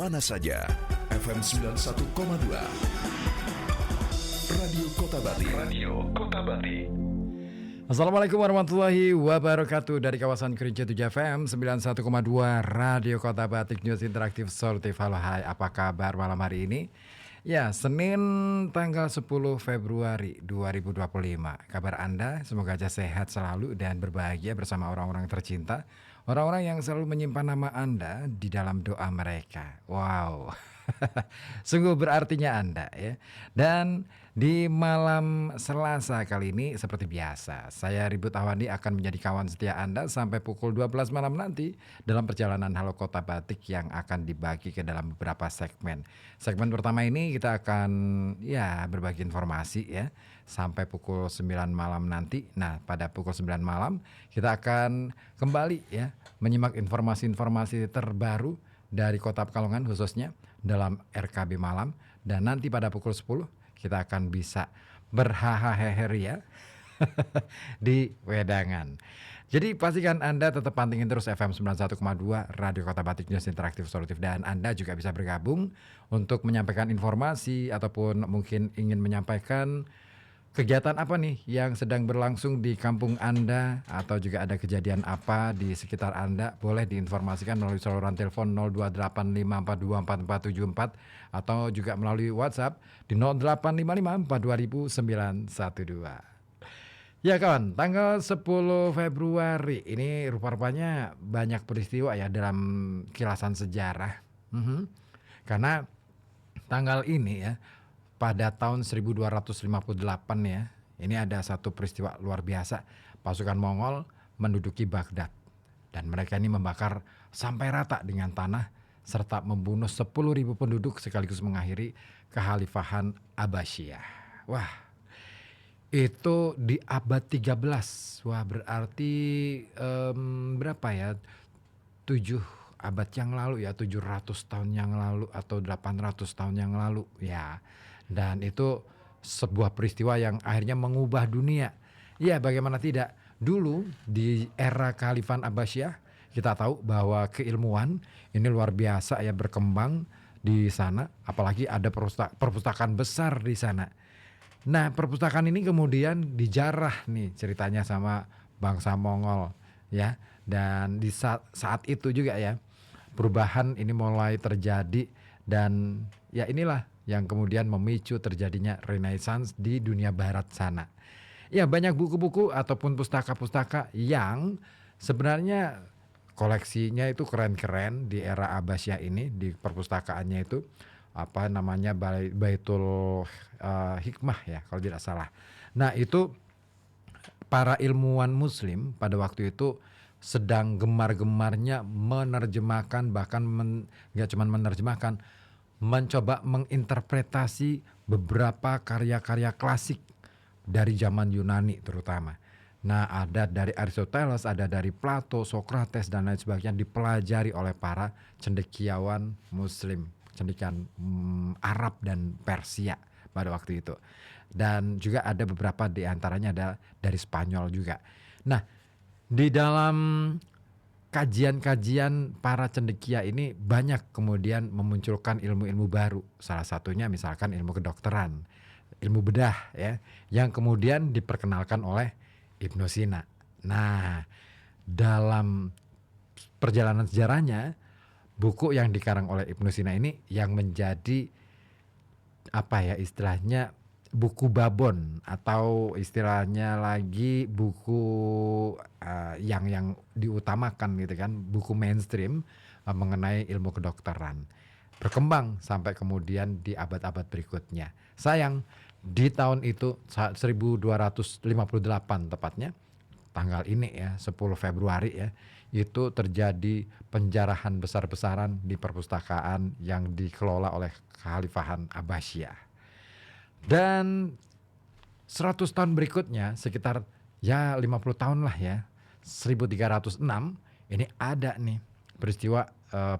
mana saja. FM 91,2 Radio Kota Bati. Radio Kota Bati. Assalamualaikum warahmatullahi wabarakatuh. Dari kawasan Kerinci 7 FM 91,2 Radio Kota Batik, News Interaktif Solutif. Halo, hai, apa kabar malam hari ini? Ya, Senin tanggal 10 Februari 2025. Kabar Anda semoga aja sehat selalu dan berbahagia bersama orang-orang tercinta, orang-orang yang selalu menyimpan nama Anda di dalam doa mereka. Wow. Sungguh berartinya Anda ya. Dan di malam Selasa kali ini seperti biasa, saya Ribut Awandi akan menjadi kawan setia Anda sampai pukul 12 malam nanti dalam perjalanan Halo Kota Batik yang akan dibagi ke dalam beberapa segmen. Segmen pertama ini kita akan berbagi informasi ya sampai pukul 9 malam nanti. Nah, pada pukul 9 malam kita akan kembali ya menyimak informasi-informasi terbaru dari Kota Pekalongan khususnya dalam RKB Malam. Dan nanti pada pukul 10 kita akan bisa berhahaheher ya di Wedangan. Jadi pastikan Anda tetap pantengin terus FM 91,2 Radio Kota Batik, News Interaktif Solutif. Dan Anda juga bisa bergabung untuk menyampaikan informasi ataupun mungkin ingin menyampaikan kegiatan apa nih yang sedang berlangsung di kampung Anda, atau juga ada kejadian apa di sekitar Anda, boleh diinformasikan melalui saluran telepon 02854244474 atau juga melalui WhatsApp di 0855420912. Ya kawan, tanggal 10 Februari ini rupa-rupanya banyak peristiwa ya dalam kilasan sejarah. Karena tanggal ini ya, pada tahun 1258 ya, ini ada satu peristiwa luar biasa. Pasukan Mongol menduduki Baghdad dan mereka ini membakar sampai rata dengan tanah serta membunuh 10.000 penduduk sekaligus mengakhiri kekhalifahan Abbasiyah. Wah, itu di abad 13. Wah, berarti berapa ya? 7 abad yang lalu ya, 700 tahun yang lalu atau 800 tahun yang lalu ya. Dan itu sebuah peristiwa yang akhirnya mengubah dunia. Ya, bagaimana tidak? Dulu di era Kekhalifahan Abbasiyah kita tahu bahwa keilmuan ini luar biasa ya berkembang di sana, apalagi ada perpustakaan besar di sana. Nah, perpustakaan ini kemudian dijarah nih ceritanya sama bangsa Mongol ya. Dan di saat itu juga ya perubahan ini mulai terjadi, dan ya inilah yang kemudian memicu terjadinya Renaissance di dunia barat sana. Ya, banyak buku-buku ataupun pustaka-pustaka yang sebenarnya koleksinya itu keren-keren di era Abbasiyah ini, di perpustakaannya itu apa namanya Baitul Hikmah ya kalau tidak salah. Nah, itu para ilmuwan muslim pada waktu itu sedang gemar-gemarnya menerjemahkan, bahkan nggak cuma menerjemahkan, mencoba menginterpretasi beberapa karya-karya klasik dari zaman Yunani terutama. Nah, ada dari Aristoteles, ada dari Plato, Socrates dan lain sebagainya, dipelajari oleh para cendekiawan muslim, cendekiawan Arab dan Persia pada waktu itu. Dan juga ada beberapa di antaranya ada dari Spanyol juga. Nah, di dalam kajian-kajian para cendekia ini banyak kemudian memunculkan ilmu-ilmu baru. Salah satunya misalkan ilmu kedokteran, ilmu bedah ya, yang kemudian diperkenalkan oleh Ibnu Sina. Nah, dalam perjalanan sejarahnya, buku yang dikarang oleh Ibnu Sina ini yang menjadi apa ya istilahnya buku babon, atau istilahnya lagi buku yang diutamakan gitu kan, buku mainstream mengenai ilmu kedokteran. Berkembang sampai kemudian di abad-abad berikutnya. Sayang di tahun itu 1258 tepatnya, tanggal ini ya 10 Februari ya, itu terjadi penjarahan besar-besaran di perpustakaan yang dikelola oleh Kekhalifahan Abbasiyah. Dan 100 tahun berikutnya, sekitar ya 50 tahun lah ya, 1306 ini ada nih peristiwa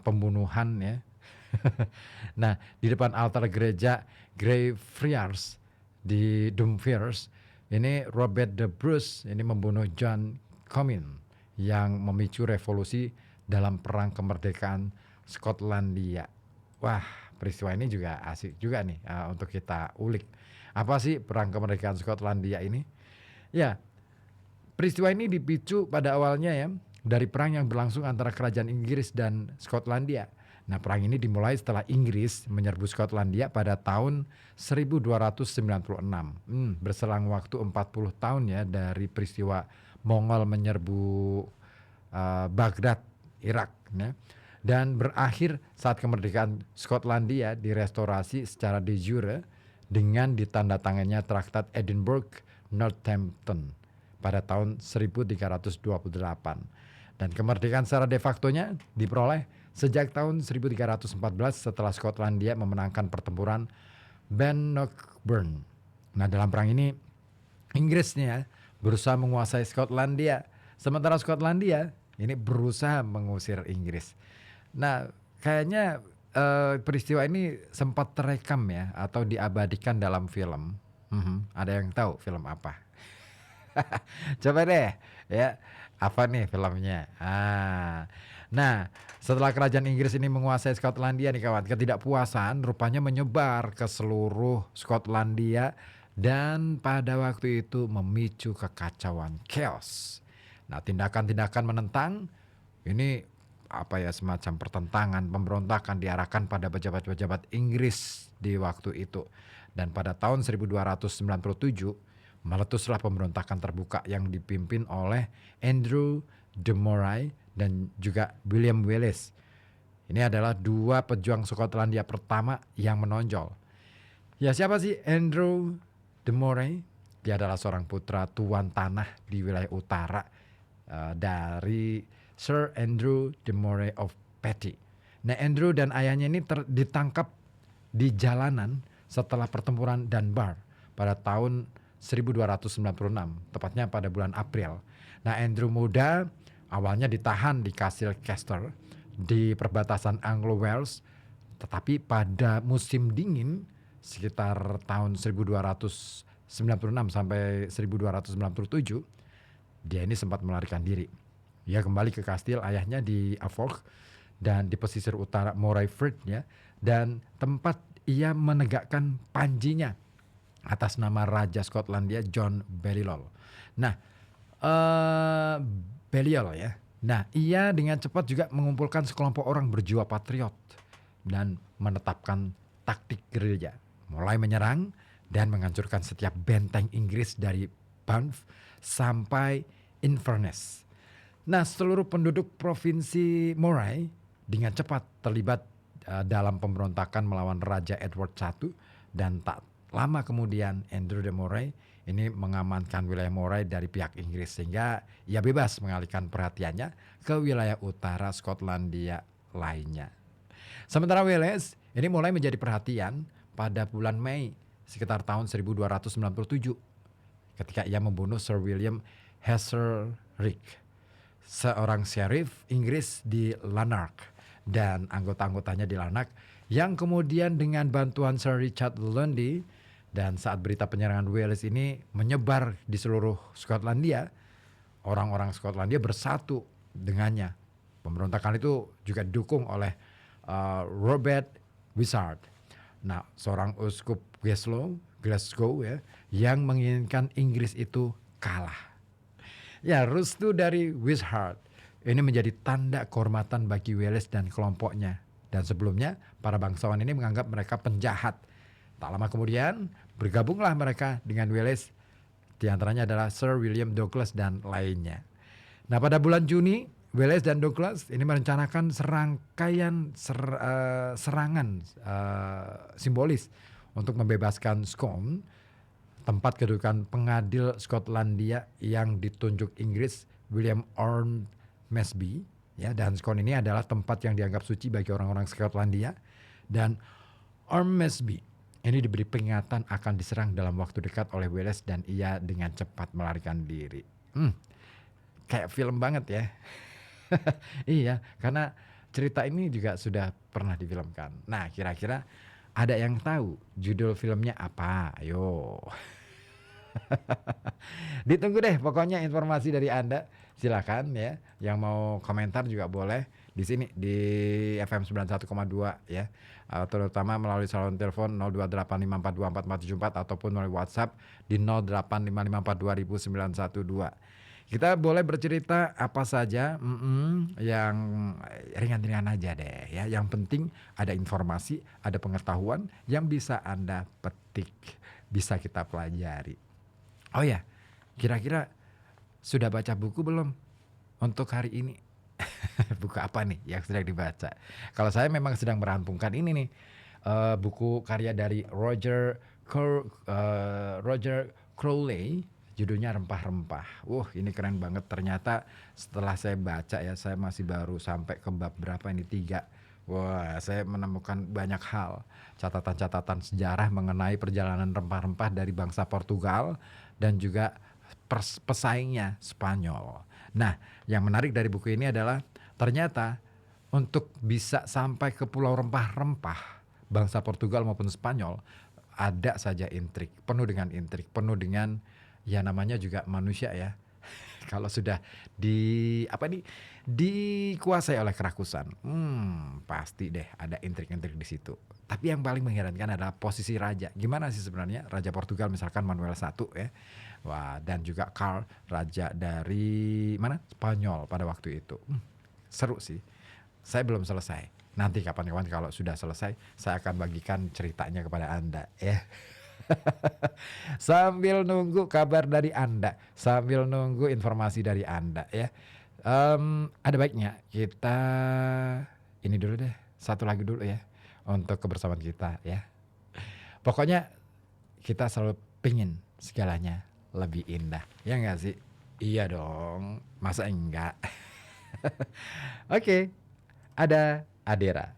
pembunuhan ya. Nah, di depan altar gereja Greyfriars di Dumfries ini Robert the Bruce ini membunuh John Comyn yang memicu revolusi dalam perang kemerdekaan Skotlandia. Wah, peristiwa ini juga asik juga nih untuk kita ulik. Apa sih perang kemerdekaan Skotlandia ini? Ya, peristiwa ini dipicu pada awalnya ya dari perang yang berlangsung antara kerajaan Inggris dan Skotlandia. Nah, perang ini dimulai setelah Inggris menyerbu Skotlandia pada tahun 1296. Berselang waktu 40 tahun ya dari peristiwa Mongol menyerbu Baghdad, Irak ya. Dan berakhir saat kemerdekaan Skotlandia direstorasi secara de jure dengan ditandatangannya Traktat Edinburgh Northampton pada tahun 1328. Dan kemerdekaan secara de facto-nya diperoleh sejak tahun 1314 setelah Skotlandia memenangkan pertempuran Bannockburn. Nah, dalam perang ini Inggris nih ya berusaha menguasai Skotlandia, sementara Skotlandia ini berusaha mengusir Inggris. Nah, kayaknya peristiwa ini sempat terekam ya atau diabadikan dalam film. Ada yang tahu film apa? Coba deh ya, apa nih filmnya? Nah, setelah kerajaan Inggris ini menguasai Skotlandia nih kawan, ketidakpuasan rupanya menyebar ke seluruh Skotlandia dan pada waktu itu memicu kekacauan, chaos. Nah, tindakan-tindakan menentang ini semacam pertentangan, pemberontakan diarahkan pada pejabat-pejabat Inggris di waktu itu. Dan pada tahun 1297 meletuslah pemberontakan terbuka yang dipimpin oleh Andrew de Moray dan juga William Wallace. Ini adalah dua pejuang Skotlandia pertama yang menonjol. Ya, siapa sih Andrew de Moray? Dia adalah seorang putra tuan tanah di wilayah utara dari Sir Andrew de Moray of Petty. Nah, Andrew dan ayahnya ini ditangkap di jalanan setelah pertempuran Dunbar pada tahun 1296, tepatnya pada bulan April. Nah, Andrew muda awalnya ditahan di Kastil Chester di perbatasan Anglo-Wales, tetapi pada musim dingin sekitar tahun 1296 sampai 1297, dia ini sempat melarikan diri. Ia kembali ke kastil ayahnya di Aforth dan di pesisir utara Morayford ya, dan tempat ia menegakkan panjinya atas nama Raja Skotlandia John Balliol. Nah, Balliol ya. Nah, ia dengan cepat juga mengumpulkan sekelompok orang berjiwa patriot dan menetapkan taktik gerilya, mulai menyerang dan menghancurkan setiap benteng Inggris dari Banff sampai Inverness. Nah, seluruh penduduk provinsi Moray dengan cepat terlibat dalam pemberontakan melawan Raja Edward I, dan tak lama kemudian Andrew de Moray ini mengamankan wilayah Moray dari pihak Inggris sehingga ia bebas mengalihkan perhatiannya ke wilayah utara Skotlandia lainnya. Sementara Wales ini mulai menjadi perhatian pada bulan Mei sekitar tahun 1297 ketika ia membunuh Sir William Hazelrigg, seorang sheriff Inggris di Lanark, dan anggota-anggotanya di Lanark yang kemudian dengan bantuan Sir Richard Lundy, dan saat berita penyerangan Wales ini menyebar di seluruh Skotlandia, orang-orang Skotlandia bersatu dengannya. Pemberontakan itu juga didukung oleh Robert Wishart. Nah, seorang uskup Glasgow ya, yang menginginkan Inggris itu kalah. Ya, restu dari Wishart ini menjadi tanda kehormatan bagi Wales dan kelompoknya. Dan sebelumnya para bangsawan ini menganggap mereka penjahat. Tak lama kemudian bergabunglah mereka dengan Wales. Di antaranya adalah Sir William Douglas dan lainnya. Nah, pada bulan Juni Wales dan Douglas ini merencanakan serangkaian serangan simbolis untuk membebaskan Scone, tempat kedudukan pengadil Skotlandia yang ditunjuk Inggris William Ormsby ya, dan Scone ini adalah tempat yang dianggap suci bagi orang-orang Skotlandia, dan Ormsby ini diberi peringatan akan diserang dalam waktu dekat oleh Wales dan ia dengan cepat melarikan diri. Kayak film banget ya. Iya, karena cerita ini juga sudah pernah difilmkan. Nah, kira-kira ada yang tahu judul filmnya apa? Ayo. Ditunggu deh pokoknya informasi dari Anda. Silakan ya. Yang mau komentar juga boleh di sini di FM 91,2 ya. Terutama melalui saluran telepon 0285424474 ataupun melalui WhatsApp di 0855420912. Kita boleh bercerita apa saja, yang ringan-ringan aja deh ya. Yang penting ada informasi, ada pengetahuan yang bisa Anda petik, bisa kita pelajari. Oh ya, kira-kira sudah baca buku belum untuk hari ini? Buku apa nih yang sedang dibaca? Kalau saya memang sedang merampungkan ini nih, buku karya dari Roger Crowley, judulnya Rempah-Rempah. Ini keren banget. Ternyata setelah saya baca ya, saya masih baru sampai ke bab berapa ini, 3. Wah, saya menemukan banyak hal, catatan-catatan sejarah mengenai perjalanan rempah-rempah dari bangsa Portugal dan juga pesaingnya Spanyol. Nah, yang menarik dari buku ini adalah ternyata untuk bisa sampai ke pulau rempah-rempah bangsa Portugal maupun Spanyol, ada saja intrik, penuh dengan intrik, penuh dengan ya namanya juga manusia ya. Kalau sudah dikuasai oleh kerakusan, pasti deh ada intrik-intrik di situ. Tapi yang paling mengherankan adalah posisi raja. Gimana sih sebenarnya Raja Portugal, misalkan Manuel I ya. Wah, dan juga Karl, raja dari mana? Spanyol pada waktu itu. Seru sih. Saya belum selesai. Nanti kapan-kapan kalau sudah selesai, saya akan bagikan ceritanya kepada Anda ya. Sambil nunggu kabar dari Anda, sambil nunggu informasi dari Anda ya. Ada baiknya kita ini dulu deh, satu lagi dulu ya untuk kebersamaan kita ya. Pokoknya kita selalu pingin segalanya lebih indah, ya enggak sih? Iya dong, masa enggak? Oke, ada Adera.